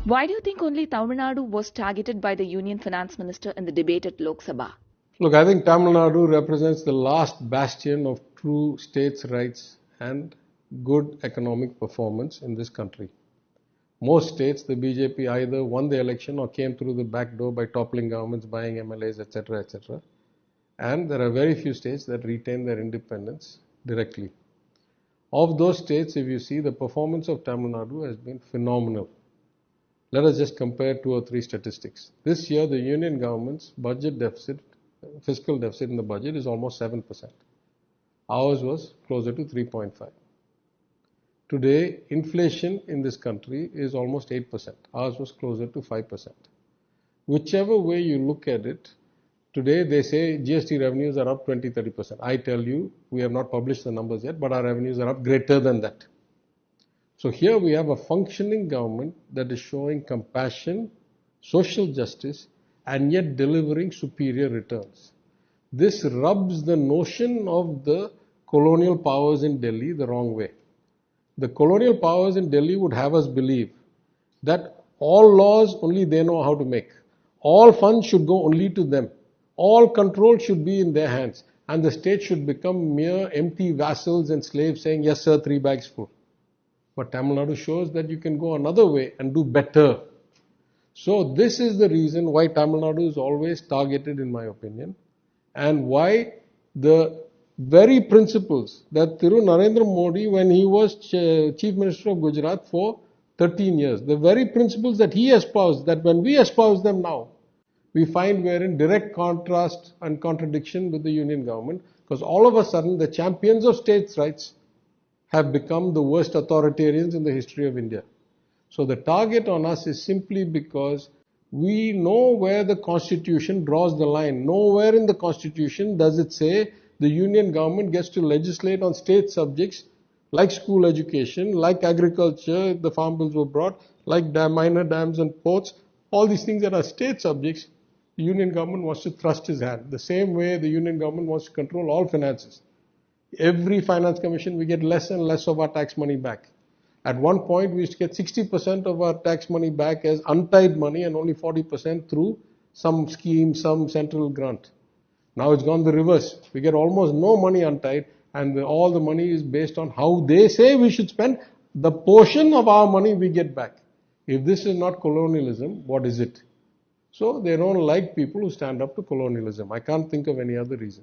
Why do you think only Tamil Nadu was targeted by the Union Finance Minister in the debate at Lok Sabha? Look, I think Tamil Nadu represents the last bastion of true states' rights and good economic performance in this country. Most states, the BJP either won the election or came through the back door by toppling governments, buying MLAs, etc., etc. And there are very few states that retain their independence directly. Of those states, if you see, the performance of Tamil Nadu has been phenomenal. Let us just compare 2 or 3 statistics. This year, the union government's budget deficit, fiscal deficit in the budget is almost 7%. Ours was closer to 3.5. Today, inflation in this country is almost 8%. Ours was closer to 5%. Whichever way you look at it, today they say GST revenues are up 20-30%. I tell you, we have not published the numbers yet, but our revenues are up greater than that. So here we have a functioning government that is showing compassion, social justice, and yet delivering superior returns. This rubs the notion of the colonial powers in Delhi the wrong way. The colonial powers in Delhi would have us believe that all laws only they know how to make. All funds should go only to them. All control should be in their hands. And the state should become mere empty vassals and slaves saying, yes sir, 3 bags full. But Tamil Nadu shows that you can go another way and do better. So this is the reason why Tamil Nadu is always targeted, in my opinion, and why the very principles that Thiru Narendra Modi, when he was Chief Minister of Gujarat for 13 years, the very principles that he espoused, that when we espouse them now, we find we're in direct contrast and contradiction with the union government, because all of a sudden the champions of states' rights have become the worst authoritarians in the history of India. So the target on us is simply because we know where the constitution draws the line. Nowhere in the constitution does it say the union government gets to legislate on state subjects like school education, like agriculture, the farm bills were brought, like minor dams and ports, all these things that are state subjects, the union government wants to thrust his hand. The same way the union government wants to control all finances. Every finance commission, we get less and less of our tax money back. At one point, we used to get 60% of our tax money back as untied money and only 40% through some scheme, some central grant. Now it's gone the reverse. We get almost no money untied, and all the money is based on how they say we should spend the portion of our money we get back. If this is not colonialism, what is it? So they don't like people who stand up to colonialism. I can't think of any other reason.